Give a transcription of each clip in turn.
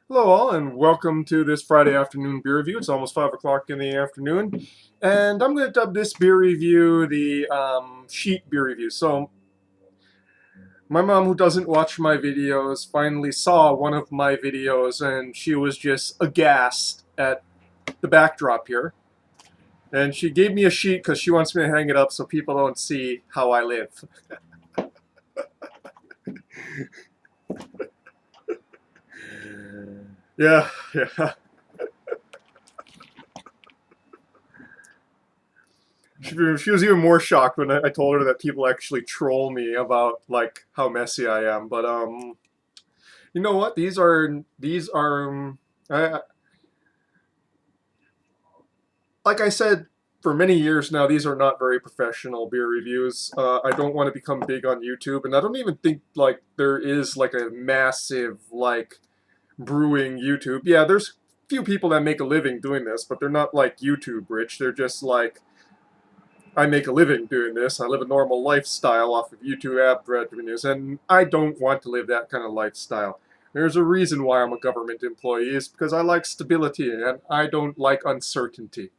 Hello, all, and welcome to this Friday afternoon beer review. It's almost 5 o'clock in the afternoon, and I'm going to dub this beer review the sheet beer review. So, my mom, who doesn't watch my videos, finally saw one of my videos, and she was just aghast at the backdrop here. And she gave me a sheet because she wants me to hang it up so people don't see how I live. Yeah, yeah. She was even more shocked when I told her that people actually troll me about like how messy I am. But you know what? These are I, like I said for many years now. These are not very professional beer reviews. I don't want to become big on YouTube, and I don't even think like there is like a massive like brewing YouTube. Yeah, there's few people that make a living doing this, but they're not like YouTube rich. They're just like I make a living doing this. I live a normal lifestyle off of YouTube ad revenues, and I don't want to live that kind of lifestyle. There's a reason why I'm a government employee, is because I like stability and I don't like uncertainty.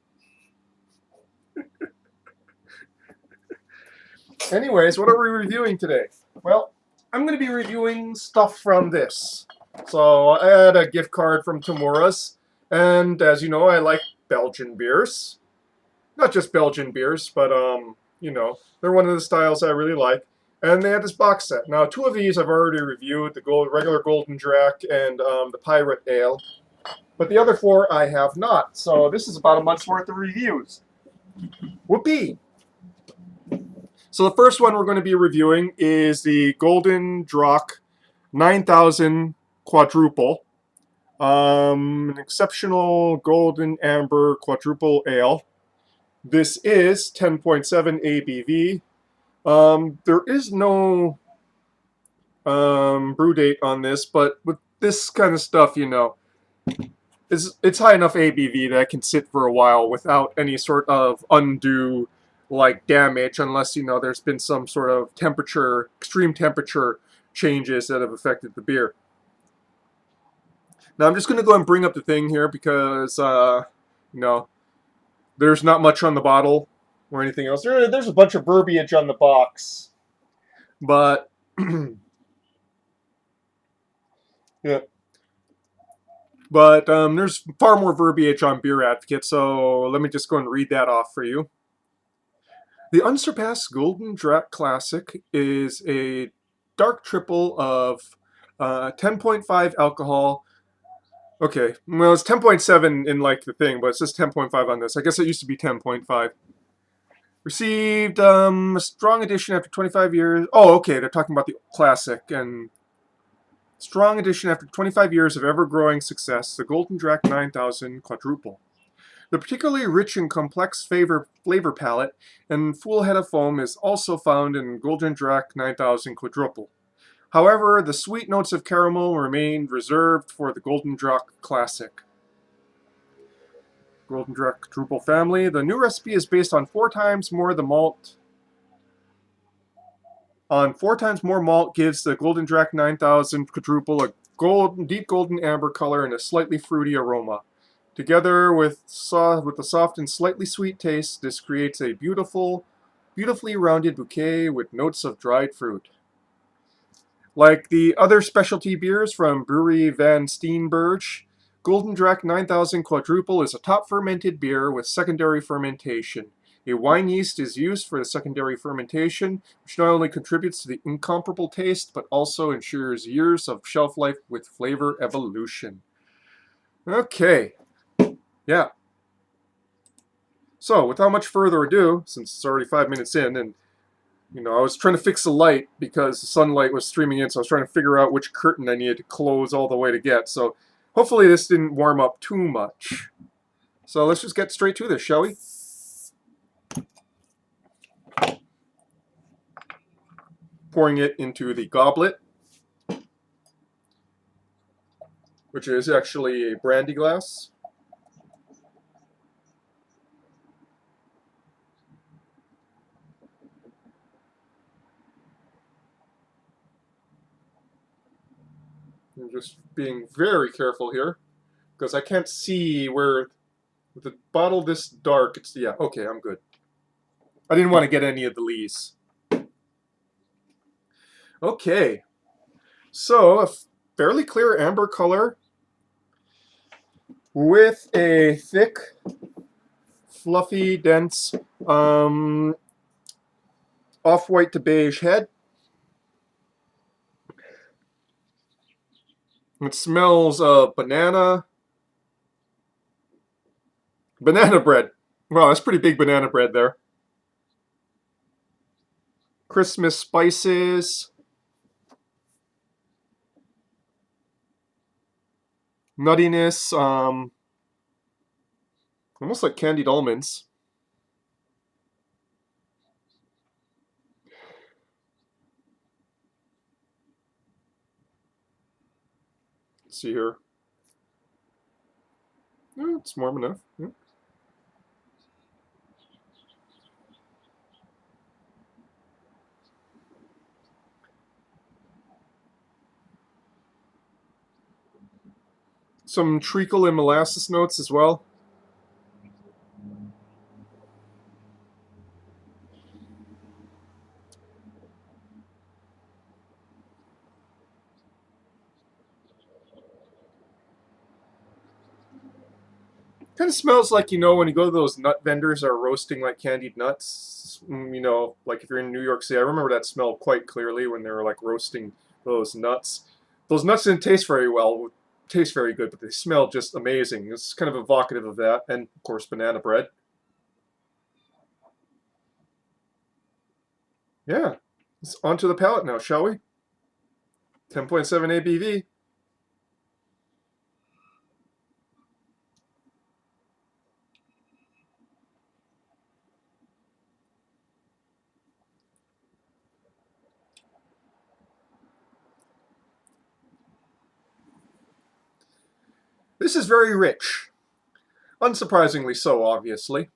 Anyways, what are we reviewing today? Well, I'm going to be reviewing stuff from this. So I had a gift card from Tamura's, and as you know, I like Belgian beers. Not just Belgian beers, but they're one of the styles I really like. And they had this box set. Now, two of these I've already reviewed: the regular Golden Drac and the Pirate Ale. But the other four I have not. So this is about a month's worth of reviews. Whoopee! So the first one we're going to be reviewing is the Golden Drac 9000 Quadruple. An exceptional golden amber quadruple ale. This is 10.7 ABV. There is no brew date on this, but with this kind of stuff, it's high enough ABV that it can sit for a while without any sort of undue like damage, unless there's been some sort of extreme temperature changes that have affected the beer. Now I'm just going to go and bring up the thing here because you know there's not much on the bottle or anything else. There's a bunch of verbiage on the box, but yeah. But there's far more verbiage on Beer Advocate, so let me just go and read that off for you. The Unsurpassed Golden Drac Classic is a dark triple of 10.5 alcohol. Okay, well, it's 10.7 in like the thing, but it says 10.5 on this. I guess it used to be 10.5. Received a strong edition after 25 years. Oh, okay, they're talking about the classic. And strong edition after 25 years of ever-growing success, the Golden Drac 9000 Quadruple. The particularly rich and complex flavor palette and full head of foam is also found in Golden Drac 9000 Quadruple. However, the sweet notes of caramel remained reserved for the Golden Drac Classic. Golden Drac Quadruple family. The new recipe is based on 4 times more the malt. On 4 times more malt gives the Golden Drac 9000 Quadruple a deep golden amber color and a slightly fruity aroma. Together with a soft and slightly sweet taste, this creates a beautifully rounded bouquet with notes of dried fruit. Like the other specialty beers from Brewery van Steenberge, Golden Drac 9000 Quadruple is a top fermented beer with secondary fermentation. A wine yeast is used for the secondary fermentation, which not only contributes to the incomparable taste, but also ensures years of shelf life with flavor evolution. Okay, yeah. So, without much further ado, since it's already 5 minutes in, and I was trying to fix the light because the sunlight was streaming in, so I was trying to figure out which curtain I needed to close all the way to get. So, hopefully, this didn't warm up too much. So, let's just get straight to this, shall we? Pouring it into the goblet, which is actually a brandy glass. just being very careful here because I can't see where with the bottle this dark. It's yeah, okay, I'm good. I didn't want to get any of the lees. Okay, so a fairly clear amber color with a thick, fluffy, dense, off-white to beige head. It smells of banana bread. Wow, that's pretty big banana bread there. Christmas spices, nuttiness, almost like candied almonds. Let's see here. Yeah, it's warm enough. Yeah. Some treacle and molasses notes as well. Kind of smells like, you know, when you go to those nut vendors that are roasting like candied nuts. You know, like if you're in New York City, I remember that smell quite clearly when they were like roasting those nuts. Those nuts didn't taste very well, taste very good, but they smell just amazing. It's kind of evocative of that, and of course banana bread. Yeah, it's onto the palate now, shall we? 10.7 ABV. This is very rich. Unsurprisingly so, obviously.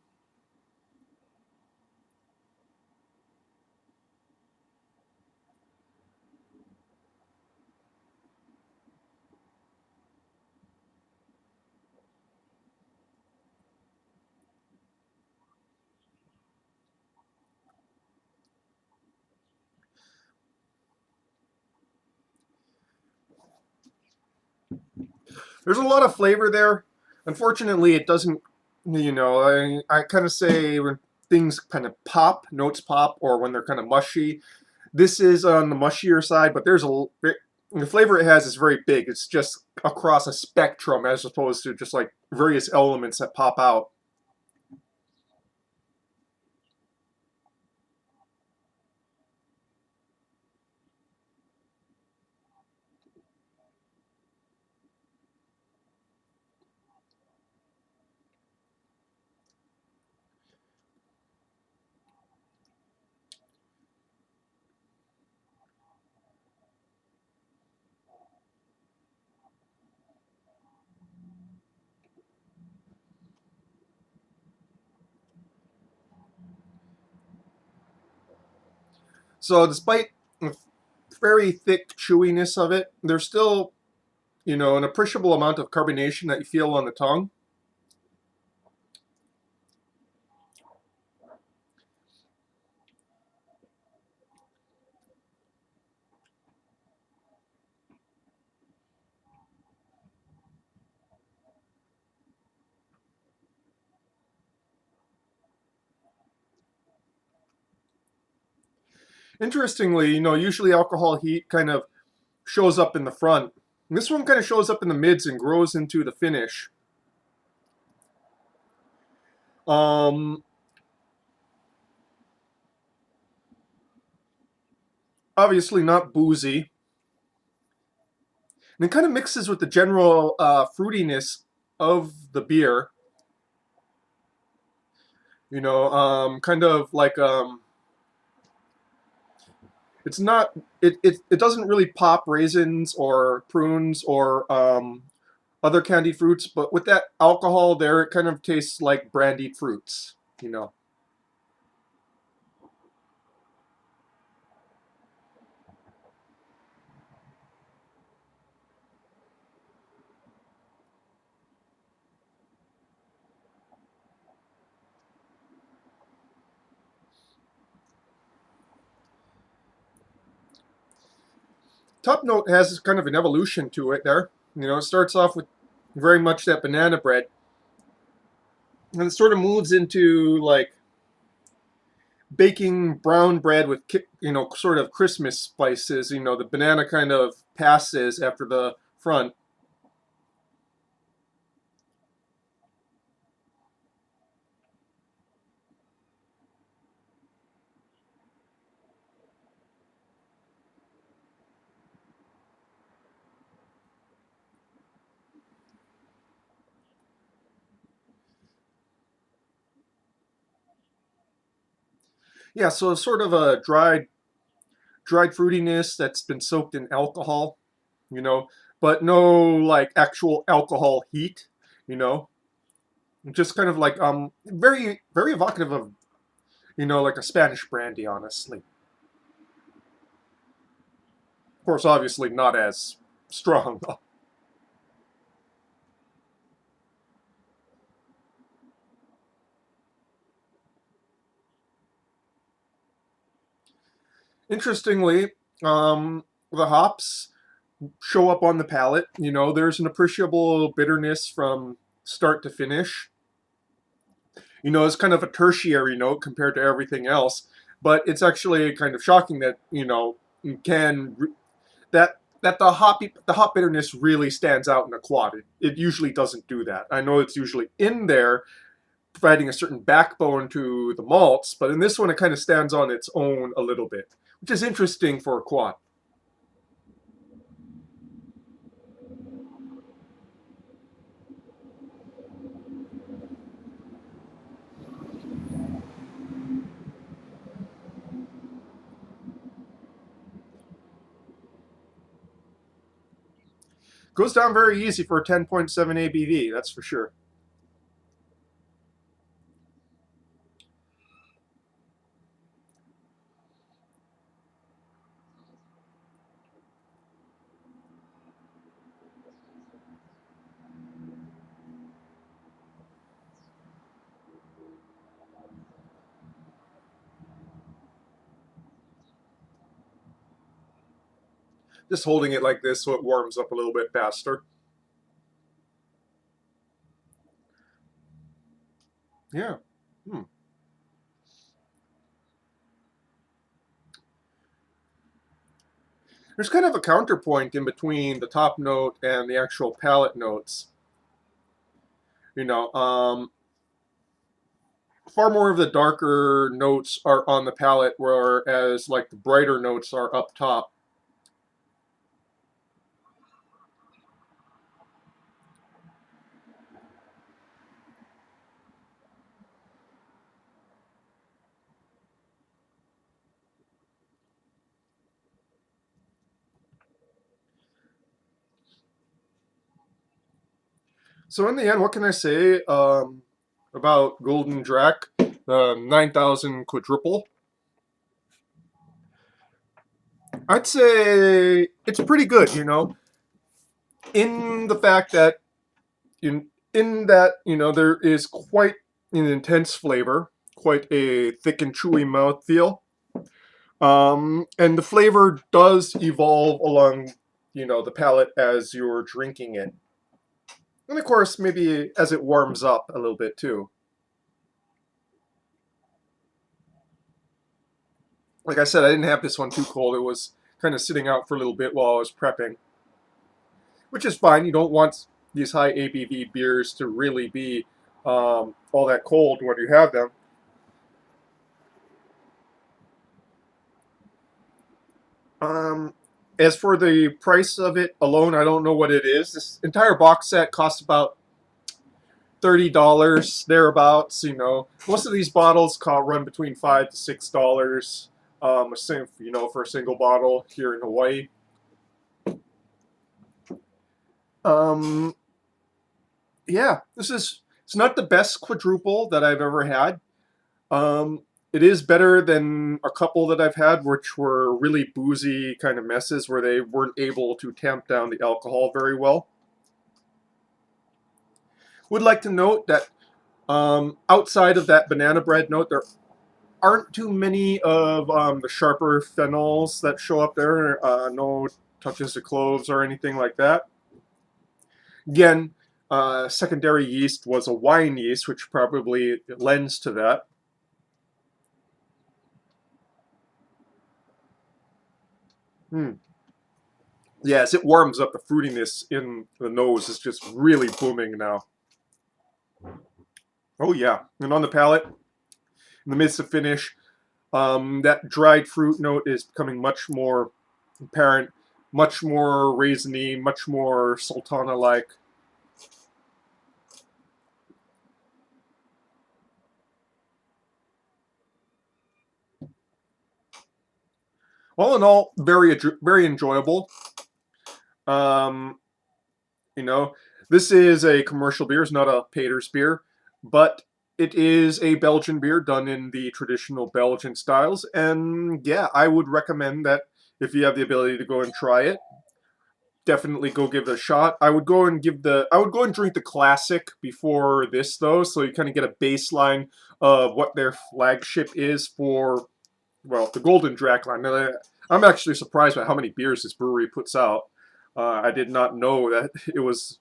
There's a lot of flavor there. Unfortunately, it doesn't, you know, I kind of say when things kind of pop, notes pop, or when they're kind of mushy. This is on the mushier side, but the flavor it has is very big. It's just across a spectrum as opposed to just like various elements that pop out. So despite the very thick chewiness of it, there's still, you know, an appreciable amount of carbonation that you feel on the tongue. Interestingly, you know, usually alcohol heat kind of shows up in the front. This one kind of shows up in the mids and grows into the finish. Um, Obviously not boozy. And it kind of mixes with the general fruitiness of the beer. You know, kind of like it's not it doesn't really pop raisins or prunes or other candied fruits, but with that alcohol there, it kind of tastes like brandied fruits. You know. top note has kind of an evolution to it there. You know, it starts off with very much that banana bread, and it sort of moves into like baking brown bread with, you know, sort of Christmas spices. You know, the banana kind of passes after the front. Yeah, so it's sort of a dried fruitiness that's been soaked in alcohol, you know, but no like actual alcohol heat, you know. Just kind of like very evocative of, you know, like a Spanish brandy, honestly. Of course, obviously not as strong. Interestingly, the hops show up on the palate. You know, there's an appreciable bitterness from start to finish. You know, it's kind of a tertiary note compared to everything else, but it's actually kind of shocking that, you know, that the hop bitterness really stands out in a quad. It usually doesn't do that. I know it's usually in there, providing a certain backbone to the malts, but in this one it kind of stands on its own a little bit, which is interesting for a quad. Goes down very easy for a 10.7 ABV, that's for sure. Just holding it like this so it warms up a little bit faster. Yeah. Hmm. There's kind of a counterpoint in between the top note and the actual palate notes. You know, far more of the darker notes are on the palate, whereas like the brighter notes are up top. So in the end, what can I say about Golden Drac, the 9,000 quadruple? I'd say it's pretty good, you know, in the fact that in that, you know, there is quite an intense flavor, quite a thick and chewy mouthfeel. And the flavor does evolve along, you know, the palate as you're drinking it. And of course, maybe as it warms up a little bit too. Like I said, I didn't have this one too cold. It was kind of sitting out for a little bit while I was prepping, which is fine. You don't want these high ABV beers to really be all that cold when you have them. Um, as for the price of it alone, I don't know what it is. This entire box set costs about $30 thereabouts. You know, most of these bottles run between $5 to $6. You know, for a single bottle here in Hawaii. Um, yeah, it's not the best quadruple that I've ever had. It is better than a couple that I've had, which were really boozy kind of messes where they weren't able to tamp down the alcohol very well. Would like to note that outside of that banana bread note, there aren't too many of the sharper phenols that show up there. No touches the cloves or anything like that. Again, secondary yeast was a wine yeast, which probably lends to that. Yes, it warms up. The fruitiness in the nose is just really booming now. Oh yeah, and on the palate, in the midst of finish, that dried fruit note is becoming much more apparent, much more raisiny, much more sultana-like. All in all, very enjoyable. Um, you know, this is a commercial beer. It's not a Pater's beer, but it is a Belgian beer done in the traditional Belgian styles. And yeah, I would recommend that if you have the ability to go and try it, definitely go give it a shot. I would go and drink the classic before this though, so you kind of get a baseline of what their flagship is for, well, the Golden Draak line. Now, I'm actually surprised by how many beers this brewery puts out. I did not know that it was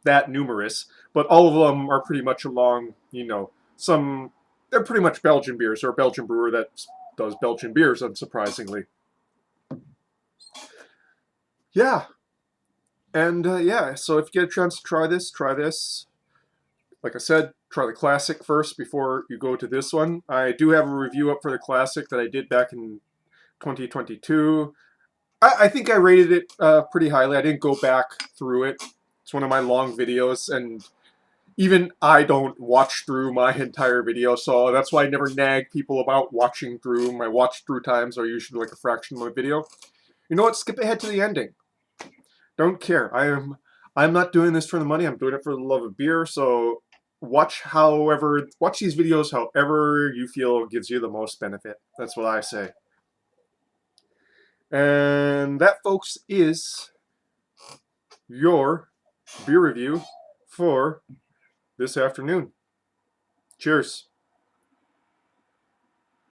that numerous, but all of them are pretty much along, they're pretty much Belgian beers, or a Belgian brewer that does Belgian beers, unsurprisingly. Yeah, and yeah, so if you get a chance to try this, try this. Like I said, try the classic first before you go to this one. I do have a review up for the classic that I did back in 2022. I think I rated it pretty highly. I didn't go back through it. It's one of my long videos, and even I don't watch through my entire video, so that's why I never nag people about watching through. My watch through times are usually like a fraction of my video. You know what? Skip ahead to the ending. Don't care. I'm not doing this for the money. I'm doing it for the love of beer. So watch these videos however you feel gives you the most benefit. That's what I say. And that, folks, is your beer review for this afternoon. Cheers.